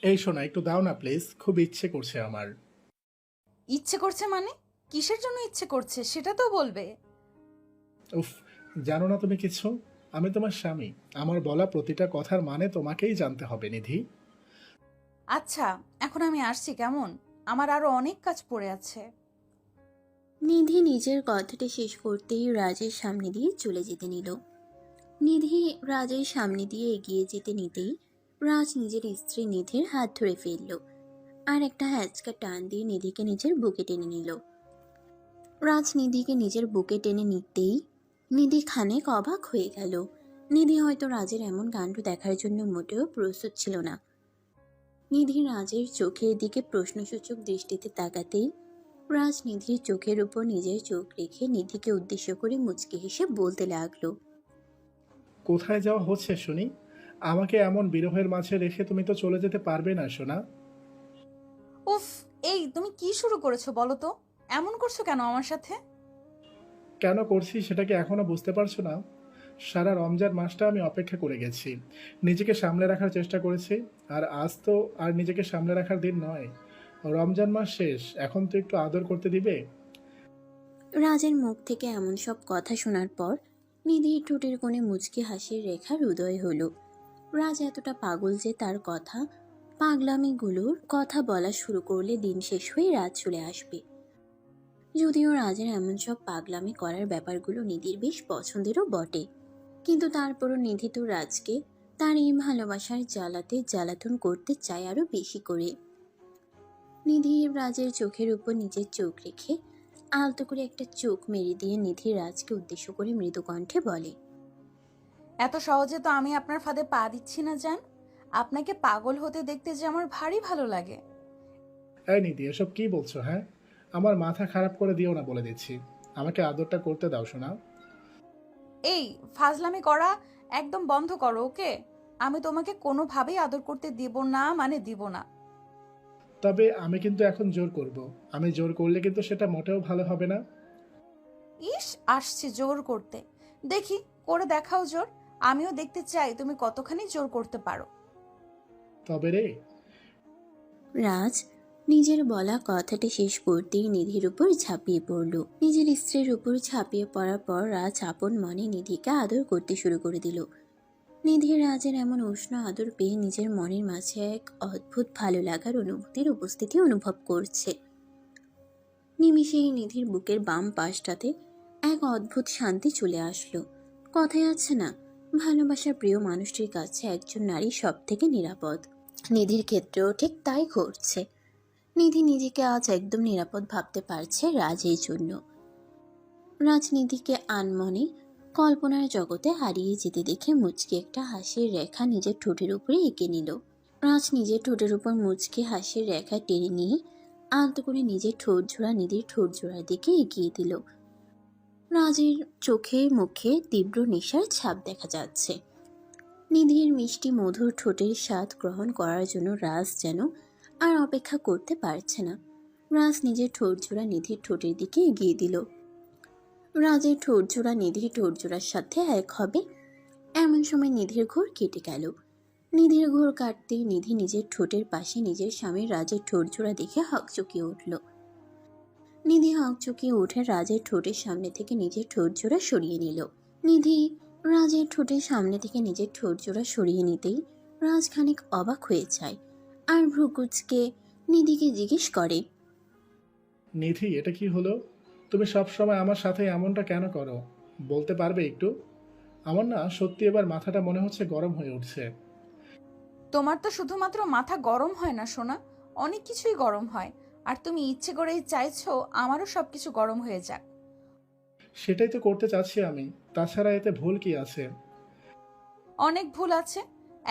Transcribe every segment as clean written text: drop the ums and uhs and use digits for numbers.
এই শোনা, একটু দাও না প্লিজ, খুব ইচ্ছে করছে আমার। ইচ্ছে করছে মানে? কিসের জন্য ইচ্ছে করছে সেটা তো বলবে। উফ, জানো না তুমি কিছু? আমি তোমার স্বামী। আমার বলা প্রতিটা কথার মানে তোমাকেই জানতে হবে নিধি। আচ্ছা, এখন আমি আসছি কেমন? আমার আরো অনেক কাজ পড়ে আছে। নিধি নিজের কথাটা শেষ করতেই রাজের সামনে দিয়ে চলে যেতে নিল। নিধি রাজের সামনে দিয়ে এগিয়ে যেতে নিতেই রাজ নিজের স্ত্রী নিধির হাত ধরে ফেলল আর একটা হ্যাচকা টান দিয়ে নিধিকে নিজের বুকে টেনে নিল। রাজ নিধিকে নিজের বুকে টেনে নিতেই নিধি খানিক অবাক হয়ে গেল। নিধি হয়তো রাজের এমন কাণ্ড দেখার জন্য মোটেও প্রস্তুত ছিল না। নিধি রাজের চোখের দিকে প্রশ্নসূচক দৃষ্টিতে তাকাতেই রাজ নিধির চোখের উপর নিজের চোখ রেখে নিধিকে উদ্দেশ্য করে মুচকি হেসে বলতে লাগলো। কোথায় যাওয়া হচ্ছে শুনি? আমাকে এমন বিরহের মাঝে রেখে তুমি তো চলে যেতে পারবে না সোনা। উফ, এই তুমি কি শুরু করেছো বলো তো? এমন করছো কেন আমার সাথে? কেন করছি সেটা কি এখনো বুঝতে পারছো না? সারা রমজান মাসটা আমি অপেক্ষা করে গেছি, নিজেকে সামলে রাখার চেষ্টা করেছি। আর আজ তো আর নিজেকে সামলে রাখার দিন নয়। রমজান মাস শেষ, এখন তো একটু আদর করতে দিবে। রাজের মুখ থেকে এমন সব কথা শোনার পর নিধির ঠোঁটের কোণে মুচকি হাসির রেখার উদয় হলো। রাজ এতটা পাগল যে তার পাগলামিগুলোর কথা বলা শুরু করলে দিন শেষ হয়ে রাত চলে আসবে। যদিও রাজের এমন সব পাগলামি করার ব্যাপারগুলো নিধির বেশ পছন্দেরও বটে, কিন্তু তারপরও নিধি তো রাজকে তার এই ভালোবাসার জ্বালাতে জ্বালাতন করতে চায় আরো বেশি করে। নিধি রাজের চোখের উপর নিজের চোখ রেখে আলতো করে একটা চোখ মেরে দিয়ে নিধি রাজকে উদ্দেশ্য করে মৃদু কণ্ঠে বলে। এত সহজে তো আমি আপনার ফাঁদে পা দিচ্ছি না জান। আপনাকে পাগল হতে দেখতে যে আমার ভারী ভালো লাগে। এই নিধি, এসব কি বলছো? হ্যাঁ, আমার মাথা খারাপ করে দিও না বলে দিচ্ছি। আমাকে আদরটা করতে দাও শোনা। এই ফাজলামি করা একদম বন্ধ করো, ওকে? আমি তোমাকে কোনোভাবেই আদর করতে দিব না, মানে দিব না। তবে আমি কিন্তু এখন জোর করব। আমি জোর করলে কিন্তু সেটা মোটেও ভালো হবে না। ইস, আসছে জোর করতে। দেখি, করে দেখাও জোর। আমিও দেখতে চাই তুমি কতখানি জোর করতে পারো। তবে রে। রাজ নিজের বলা কথাটা শেষ করতেই নিধির উপর ঝাঁপিয়ে পড়ল। নিজের স্ত্রীর উপর ঝাঁপিয়ে পড়ার পর রাজ আপন মনে নিধিকে আদর করতে শুরু করে দিল। নিধি রাজের এমন উষ্ণ আদর পেয়ে নিজের মনের মাঝে এক অদ্ভুত ভালো লাগার অনুভূতির উপস্থিতি অনুভব করছে। নিমিষেই নিধির বুকের বাম পাশটাতে এক অদ্ভুত শান্তি চলে আসলো। কথায় আছে না, ভালোবাসার প্রিয় মানুষটির কাছে একজন নারী সব থেকে নিরাপদ। নিধির ক্ষেত্রেও ঠিক তাই ঘটছে। নিধি নিজেকে আজ একদম নিরাপদ ভাবতে পারছে রাজের জন্য। রাজনীতিকে আনমনে কল্পনার জগতে হারিয়ে যেতে দেখে মুচকি একটা হাসির রেখা নিজের ঠোঁটের উপরে এঁকে নিল। রাজ নিজের ঠোঁটের উপর মুচকি হাসির রেখা টেনে নিয়ে আলতো করে নিজের ঠোঁট জোড়া নিধির ঠোঁট জোড়ার দিকে এগিয়ে দিল। রাজের চোখে মুখে তীব্র নেশার ছাপ দেখা যাচ্ছে। নিধির মিষ্টি মধুর ঠোঁটের স্বাদ গ্রহণ করার জন্য রাজ যেন আর অপেক্ষা করতে পারছে না। রাজ নিজের ঠোঁট জোড়া নিধির ঠোঁটের দিকে এগিয়ে দিল। রাজের ঠোঁটজোড়া নিধির ঠোঁটজোড়ার সাথে এক হবে এমন সময় নিধির ঘোর কেটে গেল। নিধির ঘোর কাটতেই নিধি নিজের ঠোঁটের পাশে নিজের স্বামীর রাজের ঠোঁটজোড়া দেখে হকচকিয়ে উঠল। নিধি হকচকিয়ে উঠে রাজের ঠোঁটের সামনে থেকে নিজের ঠোঁটজোড়া সরিয়ে নিল। নিধি রাজের ঠোঁটের সামনে থেকে নিজের ঠোঁটজোড়া সরিয়ে নিতেই রাজ খানিক অবাক হয়ে যায় আর ভ্রুকুচকে নিধিকে জিজ্ঞেস করে। নিধি, এটা কি হলো? তুমি সব সময় আমার সাথে এমনটা কেন করো? বলতে পারবে একটু? আমার না সত্যি এবার মাথাটা মনে হচ্ছে গরম হয়ে উঠছে। তোমার তো শুধুমাত্র মাথা গরম হয় না সোনা, অনেক কিছুই গরম হয়। আর তুমি ইচ্ছে করেই চাইছো আমারও সবকিছু গরম হয়ে যাক। সেটাই তো করতে চাচ্ছি আমি। তাছাড়া এতে ভুল কি আছে? অনেক ভুল আছে।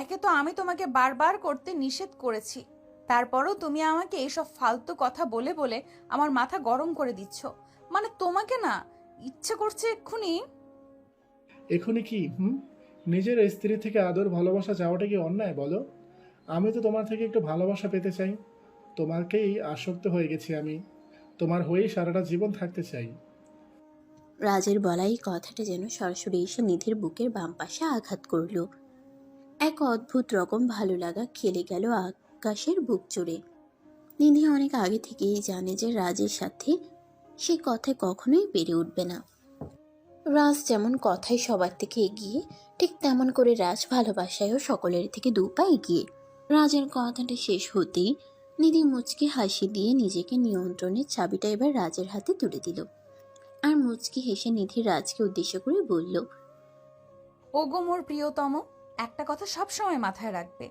একে তো আমি তোমাকে বারবার করতে নিষেধ করেছি, তারপরও তুমি আমাকে এইসব ফালতু কথা বলে বলে আমার মাথা গরম করে দিচ্ছ। মানে তোমাকে না, ইচ্ছে করছে এক্ষুনি। এখনই কি নিজের স্ত্রী থেকে আদর ভালোবাসা চাওয়াটা কি অন্যায় বলো? আমি তো তোমার থেকে একটু ভালোবাসা পেতে চাই। তোমাকেই আসক্ত হয়ে গেছি আমি। তোমার হয়েই সারাটা জীবন থাকতে চাই। রাজের বলা এই কথাটা যেন সরাসরি এসে নিধির বুকের বাম পাশে আঘাত করল। এক অদ্ভুত রকম ভালো লাগা খেলে গেল উৎকাশের বুক জুড়ে। নিধি অনেক আগে থেকেই জানে যে রাজের সাথে সে কথায় কখনোই পেরে উঠবে না। রাজ যেমন কথায় সবার থেকে এগিয়ে, ঠিক তেমন করে রাজ ভালোবাসায়ও সকলের থেকে 2 পা এগিয়ে। রাজের কথাটা শেষ হতেই নিধি মুচকি হাসি দিয়ে নিজেকে নিয়ন্ত্রণের চাবিটা এবার রাজের হাতে তুলে দিল। আর মুচকি হেসে নিধি রাজকে উদ্দেশ্য করে বলল, ওগো মোর প্রিয়তম, একটা কথা সব সময় মাথায় রাখবে,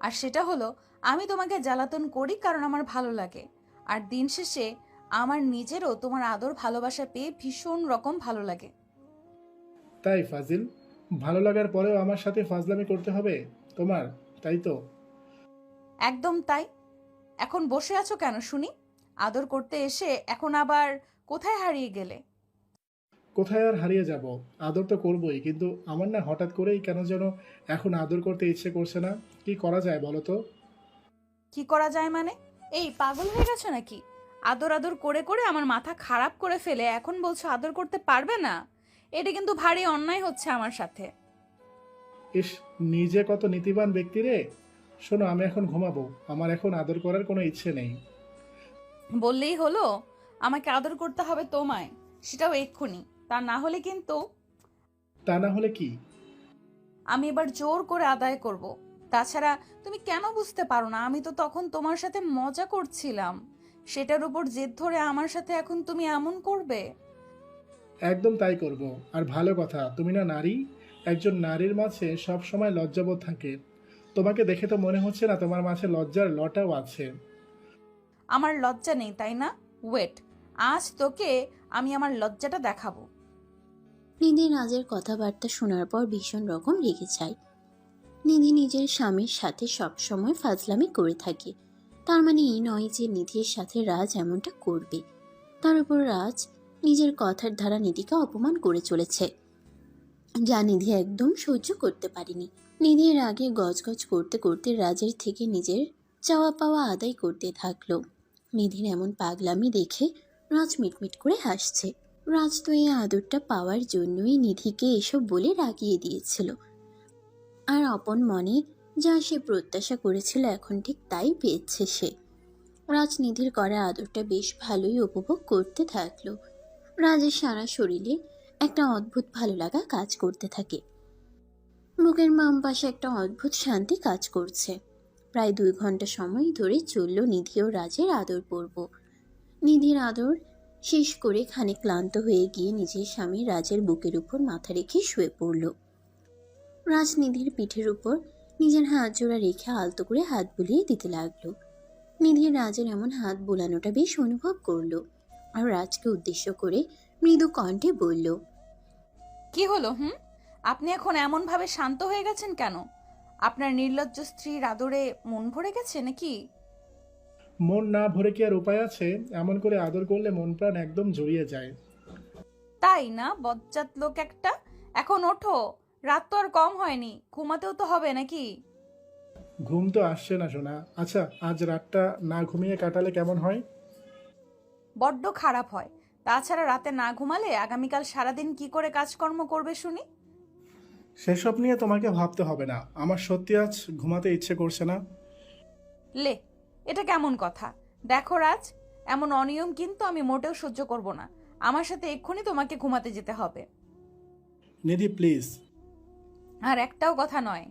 আর সেটা হলো আমি তোমাকে জ্বালাতন করি কারণ আমার ভালো লাগে, আর দিন শেষে আমার নিজেরও তোমার আদর ভালোবাসা পেয়ে ভীষণ রকম ভালো লাগে। তাই ফাজিল, ভালো লাগার পরেও আমার সাথে ফাজলামি করতে হবে তোমার, তাই তো? একদম তাই। এখন বসে আছো কেন শুনি? আদর করতে এসে এখন আবার কোথায় হারিয়ে গেলে? কোথায় আর হারিয়ে যাব? আদর তো করবই, কিন্তু আমার না হঠাৎ করেই কেন যেন এখন আদর করতে ইচ্ছে করছে না। কি করা যায় বলো তো? কি করা যায় মানে? এই পাগল হয়ে গেছো নাকি? আদর আদর করে করে আমার মাথা খারাপ করে ফেলে এখন বলছো আদর করতে পারবে না? এটা কিন্তু ভারী অন্যায় হচ্ছে আমার সাথে। ইস, নিজে কত নীতিবান ব্যক্তি রে। শোনো, আমি এখন ঘুমাবো, আমার এখন আদর করার কোনো ইচ্ছে নেই। বললেই হলো আমাকে আদর করতে হবে তোমায়, সেটাও এক্ষুনি। তা না হলে কিন্তু তা না হলে কি? আমি এবার জোর করে আদায় করব। তাছাড়া তুমি কেন বুঝতে পারো না? আমি তো তখন তোমার সাথে মজা করছিলাম, সেটার উপর জেদ ধরে আমার সাথে এখন তুমি এমন করবে? একদম তাই করব। আর ভালো কথা, তুমি না নারী, একজন নারীর মাঝে সব সময় লজ্জাবোধ থাকে। তোমাকে দেখে তো মনে হচ্ছে না তোমার মাঝে লজ্জার লটাও আছে। আমার লজ্জা নেই তাই না? ওয়েট, আজ তোকে আমি আমার লজ্জাটা দেখাবো। নিধি রাজের কথাবার্তা শোনার পর ভীষণ রকম রেগে যায়। নিধি নিজের স্বামীর সাথে সবসময় ফাজলামি করে থাকে, তার মানে এই নয় যে নিধির সাথে রাজ এমনটা করবে। তার উপর রাজ নিজের কথার দ্বারা নিধিকে অপমান করে চলেছে, যা নিধি একদম সহ্য করতে পারেনি। নিধির আগে গজগজ করতে করতে রাজের থেকে নিজের চাওয়া পাওয়া আদায় করতে থাকলো। নিধির এমন পাগলামি দেখে রাজ মিটমিট করে হাসছে। রাজ তো এই আদরটা পাওয়ার জন্যই নিধিকে এসব বলে রাগিয়ে দিয়েছিল, আর আপন মনে যা সে প্রত্যাশা করেছিল এখন ঠিক তাই পেয়েছে সে। রাজনিধির করা আদরটা বেশ ভালোই উপভোগ করতে থাকলো। রাজের সারা শরীরে একটা অদ্ভুত ভালো লাগা কাজ করতে থাকে। বুকের বাম পাশে একটা অদ্ভুত শান্তি কাজ করছে। প্রায় 2 ঘন্টা সময় ধরে চলল নিধি ও রাজের আদর পর্ব। নিধির আদর শেষ করে খানিক ক্লান্ত হয়ে গিয়ে নিজের স্বামী রাজের বুকের উপর মাথা রেখে শুয়ে পড়ল। রাজনিধির পিঠের উপর নিজের হাত জোড়া রেখে আলতো করে হাত বুলিয়ে দিতে লাগলো। নিধি রাজের এমন হাত বুলানোটা বেশ অনুভব করলো, আর রাজকে উদ্দেশ্য করে মৃদু কণ্ঠে বলল, কি হলো আপনি এখন এমন ভাবে শান্ত হয়ে গেছেন কেন? আপনার নির্লজ্জ স্ত্রীর আদরে মন ভরে গেছে নাকি? মন না ভরে কি আর উপায় আছে? এমন করে আদর করলে মন প্রাণ একদম জড়িয়ে যায়। তাই না, বজ্জাত লোক একটা! এখন ওঠো, রাত তো আর কম হয়নি, ঘুমাতেও তো হবে নাকি? ঘুম তো আসছে না সোনা। আচ্ছা, আজ রাতটা না ঘুমিয়ে কাটালে কেমন হয়? বড্ড খারাপ হয়। তাছাড়া রাতে না ঘুমালে আগামীকাল সারাদিন কি করে কাজকর্ম করবে শুনি? সেসব নিয়ে তোমাকে ভাবতে হবে না, আমার সত্যি আজ ঘুমাতে ইচ্ছে করছে না। লে, এটা কেমন কথা? দেখো রাজ, এমন অনিয়ম কিন্তু আমি মোটেও সহ্য করব না। আমার সাথে এক্ষুনি তোমাকে ঘুমাতে যেতে হবে। নিধি প্লিজ। আর একটাও কথা নয়।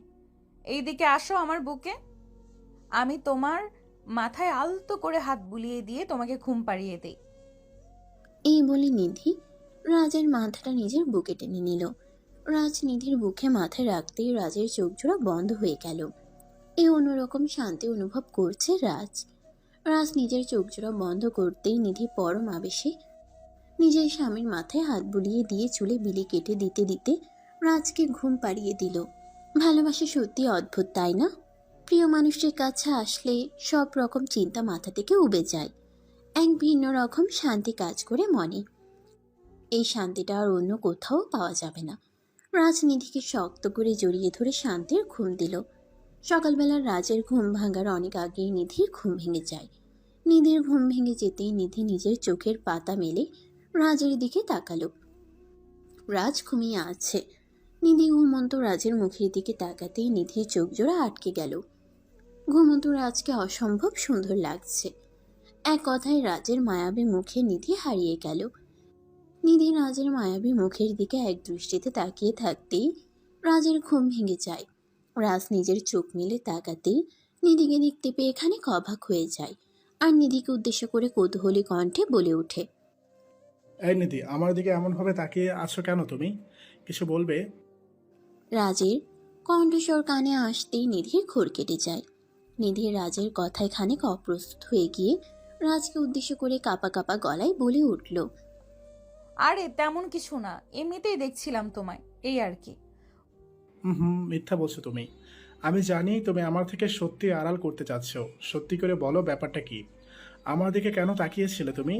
এইদিকে আসো আমার বুকে, আমি তোমার মাথায় আলতো করে হাত বুলিয়ে দিয়ে তোমাকে ঘুম পাড়িয়ে দেই। এই বলে নিধি রাজের মাথাটা নিজের বুকে টেনে নিল। রাজ নিধির বুকে মাথায় রাখতেই রাজের চোখ জোড়া বন্ধ হয়ে গেল। এই অন্যরকম শান্তি অনুভব করছে রাজ। রাজ নিজের চোখ জোড়া বন্ধ করতেই নিধি পরম আবেশে নিজের স্বামীর মাথায় হাত বুলিয়ে দিয়ে চুলে বিলি কেটে দিতে দিতে রাজকে ঘুম পাড়িয়ে দিল। ভালোবাসা সত্যি অদ্ভুত, তাই না? প্রিয় মানুষের কাছে আসলে সব রকম চিন্তা মাথা থেকে উবে যায়, এক ভিন্ন রকম শান্তি কাজ করে মনে। এই শান্তিটা আর অন্য কোথাও পাওয়া যাবে না। রাজনিধিকে শক্ত করে জড়িয়ে ধরে শান্তির ঘুম দিল। সকালবেলা রাজের ঘুম ভাঙার অনেক আগেই নিধির ঘুম ভেঙে যায়। নিধির ঘুম ভেঙে যেতেই নিধি নিজের চোখের পাতা মেলে রাজের দিকে তাকালো। রাজ ঘুমিয়ে আছে। নিধি ঘুমন্ত রাজের মুখের দিকে তাকাতেই নিধির চোখ জোড়া আটকে গেল। ঘুমন্ত রাজকে অসম্ভব সুন্দর লাগছে। এক কথায় রাজের মায়াবী মুখে নিধি হারিয়ে গেল। নিধি রাজের মায়াবী মুখের দিকে এক দৃষ্টিতে তাকিয়ে থাকতেই রাজের ঘুম ভেঙে যায়। রাজ নিজের চোখ মেলে তাকাতেই নিধিকে দেখতে পেয়ে খানিক অবাক হয়ে যায়, আর নিধিকে উদ্দেশ্য করে কৌতূহলী কণ্ঠে বলে ওঠে, এই নিধি, আমার দিকে এমনভাবে তাকিয়ে আছো কেন তুমি? কিছু বলবে? রাজের কণ্ঠস্বর কানে আসতেই নিধির ঘোর কেটে যায়। নিধি রাজের কথায় খানিক অপ্রস্তুত হয়ে গিয়ে রাজকে উদ্দেশ্য করে কাঁপা কাঁপা গলায় বলে উঠল, আরে তেমন কিছু না, এমনিতেই দেখছিলাম তোমায়, এই আর কি। হুম, মিথ্যা বলছো তুমি। আমি জানি তুমি আমার থেকে সত্যি আড়াল করতে চাচ্ছ। সত্যি করে বলো, ব্যাপারটা কি? আমার দিকে কেন তাকিয়েছিলে তুমি?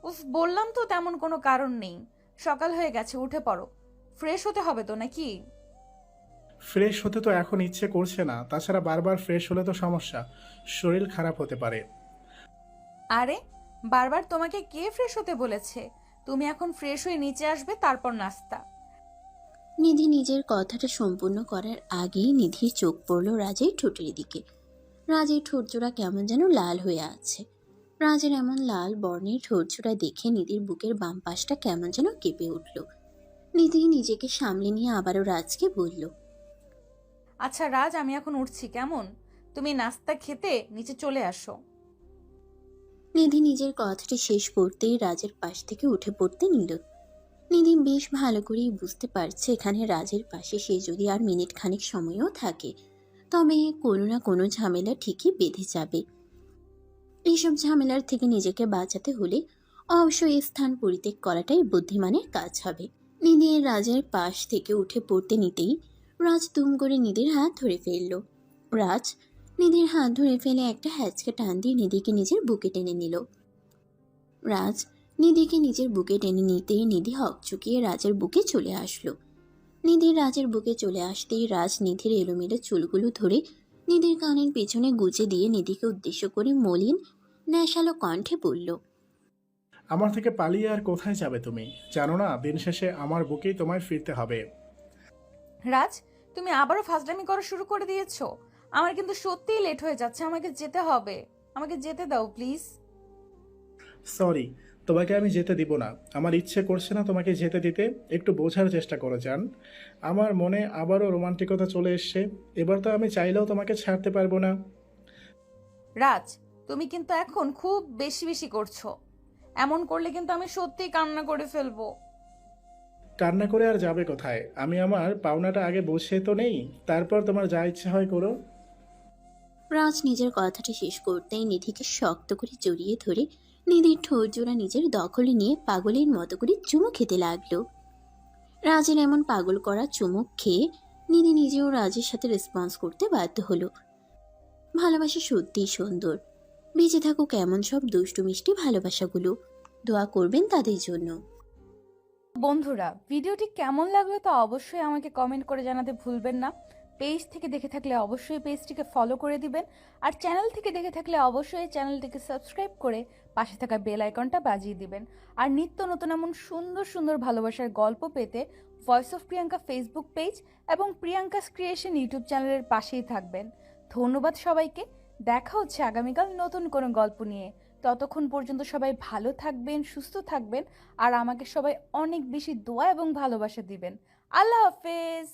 উফ, বললাম তো তেমন কোনো কারণ নেই। সকাল হয়ে গেছে, উঠে পড়ো। ফ্রেশ হতে হবে তো নাকি? ফ্রেশ হতে তো এখন ইচ্ছে করছে না, তাছাড়া বারবার ফ্রেশ হলে তো সমস্যা, শরীর খারাপ হতে পারে। আরে বারবার তোমাকে কে ফ্রেশ হতে বলেছে? তুমি এখন ফ্রেশ হয়ে নিচে আসবে, তারপর নাস্তা। নিধি নিজের কথাটা সম্পূর্ণ করার আগেই নিধির চোখ পড়ল রাজের ঠোঁটের দিকে। রাজের ঠোঁটজোড়া কেমন যেন লাল হয়ে আছে। রাজের এমন লাল বর্ণের ঠোঁটজোড়া দেখে নিধির বুকের বাম পাশটা কেমন যেন কেঁপে উঠল। নিধি নিজেকে সামলে নিয়ে আবারও রাজকে বলল, আচ্ছা রাজ, আমি এখন উঠছি কেমন? তুমি নাস্তা খেতে নিচে চলে আসো। নিধি নিজের কথাটি শেষ করতেই রাজের পাশ থেকে উঠে পড়তে নিল। নিধি বেশ ভালো করেই বুঝতে পারছে এখানে রাজের পাশে সে যদি আর মিনিট খানিক সময়ও থাকে তবে কোনো না কোনো ঝামেলা ঠিকই বেঁধে যাবে। এইসব ঝামেলার থেকে নিজেকে বাঁচাতে হলে অবশ্যই এই স্থান পরিত্যাগ করাটাই বুদ্ধিমানের কাজ হবে। নিধি রাজের পাশ থেকে উঠে পড়তে নিতেই রাজ দুম করে নিধির হাত ধরে ফেলল। রাজ নিধির হাত ধরে ফেলে একটা হ্যাচকে টান দিয়ে নিধিকে নিজের বুকে টেনে নিল। রাজ নিধিকে নিজের বুকে টেনে নিতেই নিধি হকচকিয়ে রাজের বুকে চলে আসলো। নিধি রাজের বুকে চলে আসতেই রাজ নিধির এলোমেলো চুলগুলো ধরে নিধির কানের পেছনে গুজে দিয়ে নিধিকে উদ্দেশ্য করে মলিন নেশালো কণ্ঠে বলল, আমার থেকে পালিয়ে আর কোথায় যাবে তুমি? জানো না, দিন শেষে আমার বুকেই তোমায় ফিরতে হবে। রাজ, তুমি আবারও ফাজলামি করা শুরু করে দিয়েছো। আমার কিন্তু সত্যিই লেট হয়ে যাচ্ছে, আমাকে যেতে হবে। আমাকে যেতে দাও প্লিজ। সরি, তোমাকে আমি যেতে দিব না। আমার ইচ্ছে করছে না তোমাকে যেতে দিতে। একটু বোঝার চেষ্টা করো জান। আমার মনে আবারও রোমান্টিকতা চলে এসছে। এবার তো আমি চাইলেও তোমাকে ছাড়তে পারবো না। রাজ, তুমি কিন্তু এখন খুব বেশি বেশি করছো। এমন করলে কিন্তু আমি সত্যিই কান্না করে ফেলবো। কান্না করে আর যাবে কোথায়? আমি আমার পাওনাটা আগে বসে তো নেই, তারপর তোমার যা ইচ্ছে হয় করো। রাজ নিজের কথাটি শেষ করতেই নিধিকে শক্ত করে জড়িয়ে ধরে নিধির ঠোঁট জোড়া নিজের দখলে নিয়ে পাগলের মতো করে চুমু খেতে লাগলো। রাজের এমন পাগল করা চুমুক খেয়ে নিধি নিজেও রাজের সাথে রেসপন্স করতে বাধ্য হলো। ভালোবাসা সত্যিই সুন্দর। বেঁচে থাকুক এমন সব দুষ্টু মিষ্টি ভালোবাসাগুলো। দোয়া করবেন তাদের জন্য। বন্ধুরা, ভিডিওটি কেমন লাগলো তা অবশ্যই আমাকে কমেন্ট করে জানাতে ভুলবেন না। পেজ থেকে দেখে থাকলে অবশ্যই পেজটিকে ফলো করে দিবেন, আর চ্যানেল থেকে দেখে থাকলে অবশ্যই চ্যানেলটিকে সাবস্ক্রাইব করে পাশে থাকা বেল আইকনটা বাজিয়ে দিবেন। আর নিত্য নতুন এমন সুন্দর সুন্দর ভালোবাসার গল্প পেতে voice of Priyanka Facebook page এবং প্রিয়াঙ্কাস ক্রিয়েশন ইউটিউব চ্যানেলের পাশেই থাকবেন। ধন্যবাদ সবাইকে। দেখা হচ্ছে আগামীকাল নতুন কোনো গল্প নিয়ে। ততক্ষণ পর্যন্ত সবাই ভালো থাকবেন, সুস্থ থাকবেন, আর আমাকে সবাই অনেক বেশি দোয়া এবং ভালোবাসা দিবেন। আল্লাহ হাফেজ।